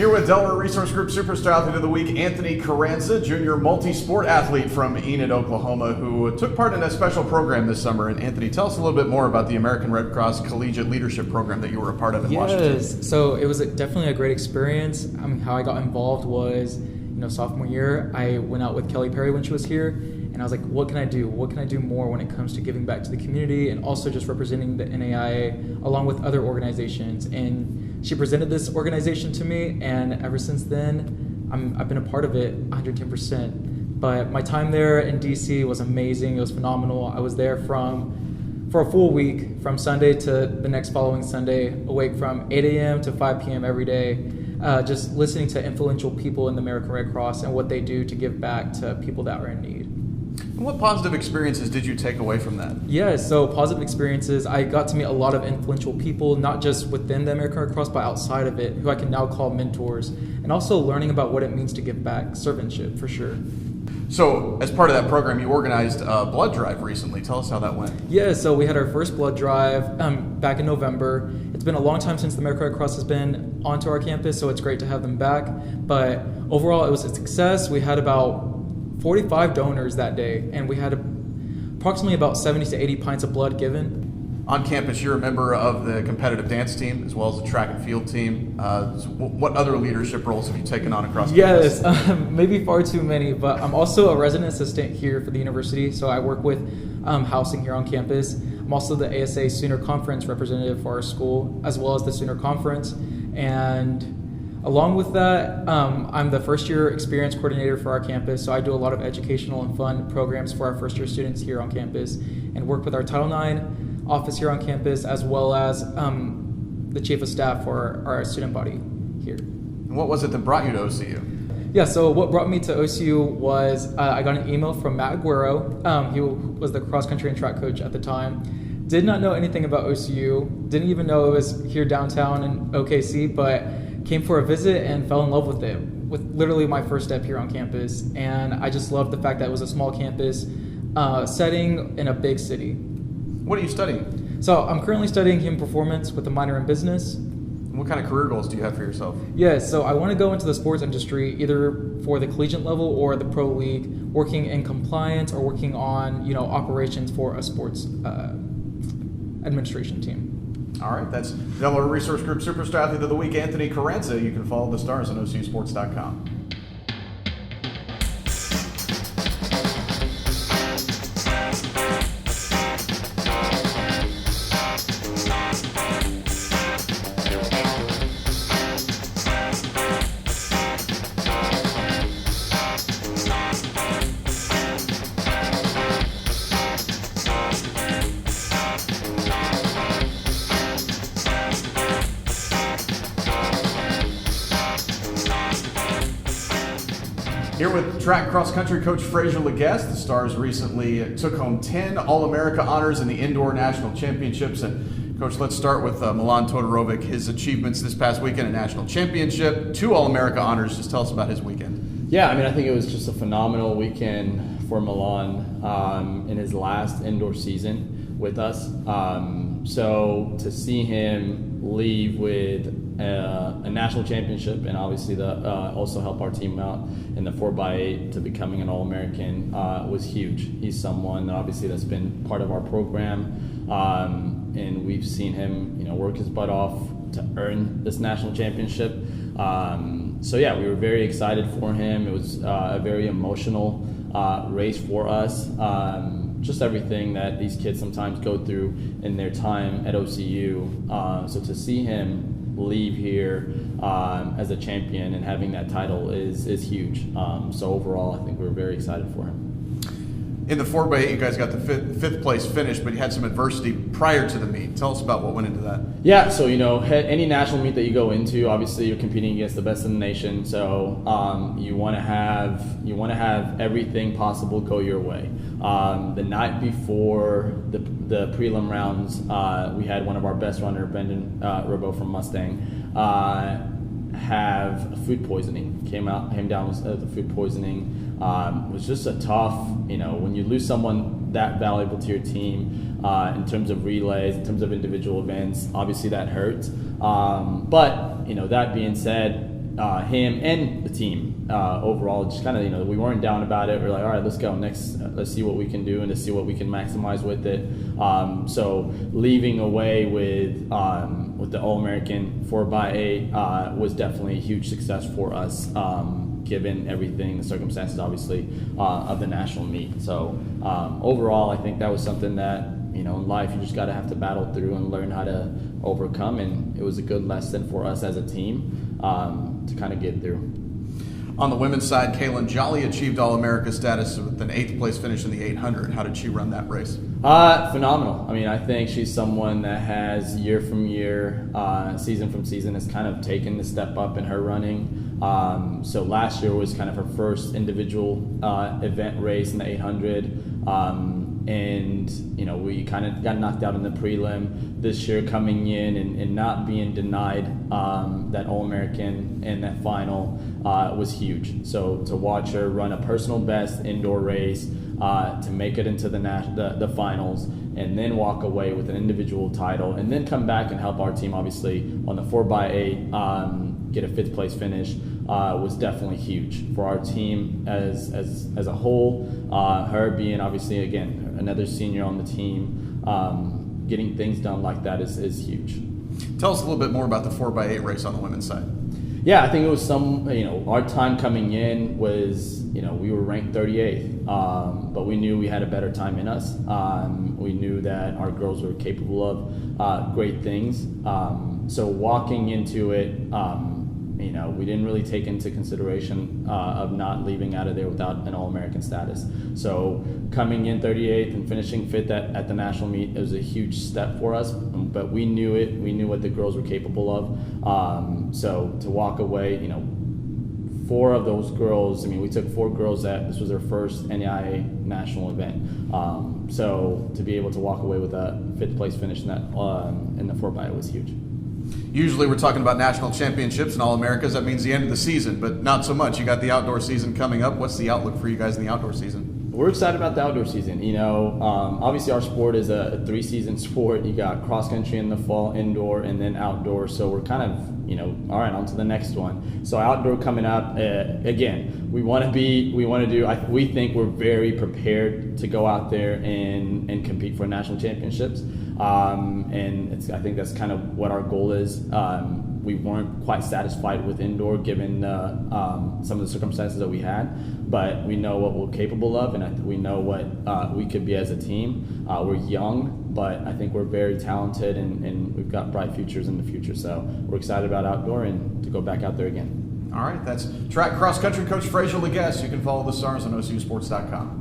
Here with Delaware Resource Group Superstar Athlete of the Week, Anthony Carranza, junior multi-sport athlete from Enid, Oklahoma, who took part in a special program this summer. And Anthony, tell us a little bit more about the American Red Cross Collegiate Leadership Program that you were a part of in Washington. Yes, so it was definitely a great experience. How I got involved was, sophomore year, I went out with Kelly Perry when she was here, and I was like, what can I do? What can I do more when it comes to giving back to the community and also just representing the NAIA along with other organizations? And she presented this organization to me, and ever since then, I've been a part of it 110%. But my time there in DC was amazing. It was phenomenal. I was there for a full week, from Sunday to the next following Sunday, awake from 8 a.m. to 5 p.m. every day. Just listening to influential people in the American Red Cross and what they do to give back to people that are in need. And what positive experiences did you take away from that? Yeah, so positive experiences. I got to meet a lot of influential people, not just within the American Red Cross, but outside of it, who I can now call mentors. And also learning about what it means to give back, servantship, for sure. So, as part of that program, you organized a blood drive recently. Tell us how that went. Yeah, so we had our first blood drive back in November. It's been a long time since the American Red Cross has been onto our campus, so it's great to have them back. But overall, it was a success. We had about 45 donors that day, and we had approximately about 70 to 80 pints of blood given. On campus, you're a member of the competitive dance team as well as the track and field team. So what other leadership roles have you taken on across campus? Yes, maybe far too many, but I'm also a resident assistant here for the university, so I work with housing here on campus. I'm also the ASA Sooner Conference representative for our school, as well as the Sooner Conference. And along with that, I'm the first year experience coordinator for our campus, so I do a lot of educational and fun programs for our first year students here on campus and work with our Title IX office here on campus, as well as the chief of staff for our student body here. And what was it that brought you to OCU? Yeah, so what brought me to OCU was I got an email from Matt Aguero. He was the cross-country and track coach at the time. Did not know anything about OCU, didn't even know it was here downtown in OKC, but came for a visit and fell in love with it, with literally my first step here on campus. And I just loved the fact that it was a small campus setting in a big city. What are you studying? So I'm currently studying human performance with a minor in business. What kind of career goals do you have for yourself? Yeah, so I want to go into the sports industry, either for the collegiate level or the pro league, working in compliance or working on, operations for a sports administration team. All right, that's Delaware Resource Group Superstar Athlete of the Week, Anthony Carranza. You can follow the stars on OCUsports.com. Here with track cross-country coach Frezer Legesse. The Stars recently took home 10 All-America honors in the indoor national championships. And Coach, let's start with Milan Todorovic, his achievements this past weekend in national championship, 2 All-America honors. Just tell us about his weekend. Yeah, I think it was just a phenomenal weekend for Milan in his last indoor season with us. So to see him leave with a national championship and obviously also help our team out in the 4x8 to becoming an All-American was huge. He's someone obviously that's been part of our program, and we've seen him work his butt off to earn this national championship. So yeah, we were very excited for him. It was a very emotional race for us. Just everything that these kids sometimes go through in their time at OCU. So to see him leave here as a champion and having that title is huge. So overall, I think we're very excited for him. In the 4x8, you guys got the fifth place finish, but you had some adversity prior to the meet. Tell us about what went into that. Yeah, so any national meet that you go into, obviously you're competing against the best in the nation. So you want to have everything possible go your way. The night before the prelim rounds, we had one of our best runner, Brendan Robo from Mustang, have food poisoning. Came down with the food poisoning. It was just a tough, when you lose someone that valuable to your team in terms of relays, in terms of individual events, obviously that hurts. But, that being said, him and the team overall, just kind of, we weren't down about it. We're like, all right, let's go next. Let's see what we can do and to see what we can maximize with it. So leaving away with the All-American 4x8 was definitely a huge success for us, given everything, the circumstances, obviously, of the national meet. So overall, I think that was something that, in life, you just got to have to battle through and learn how to overcome. And it was a good lesson for us as a team to kind of get through. On the women's side, Kaylin Jolly achieved All-America status with an 8th place finish in the 800. How did she run that race? Phenomenal. I mean, I think she's someone that has year from year, season from season, has kind of taken the step up in her running. So last year was kind of her first individual event race in the 800. And we kind of got knocked out in the prelim this year, coming in and not being denied that All-American and that final was huge. So to watch her run a personal best indoor race, to make it into the finals, and then walk away with an individual title, and then come back and help our team, obviously, on the 4x8, get a 5th place finish, was definitely huge for our team as a whole. Her being, obviously, again, another senior on the team, getting things done like that is huge. Tell us a little bit more about the 4x8 race on the women's side. Yeah, I think it was our time coming in was, we were ranked 38th, but we knew we had a better time in us. We knew that our girls were capable of great things. So walking into it, we didn't really take into consideration of not leaving out of there without an All-American status. So coming in 38th and finishing 5th at the national meet, it was a huge step for us, but we knew it. We knew what the girls were capable of. So to walk away, 4 of those girls, we took 4 girls this was their first NAIA national event. So to be able to walk away with a 5th place finish in the 4x8 was huge. Usually we're talking about national championships and All-Americas. That means the end of the season, but not so much. You got the outdoor season coming up. What's the outlook for you guys in the outdoor season? We're excited about the outdoor season. Obviously our sport is a 3-season sport. You got cross country in the fall, indoor, and then outdoor. So we're kind of, all right, on to the next one. So outdoor coming up, again, we think we're very prepared to go out there and compete for national championships. And I think that's kind of what our goal is. We weren't quite satisfied with indoor given some of the circumstances that we had, but we know what we're capable of, and we know what we could be as a team. We're young, but I think we're very talented, and we've got bright futures in the future. So we're excited about outdoor and to go back out there again. All right, that's track cross country coach Frezer Legesse. You can follow the Stars on OCUsports.com.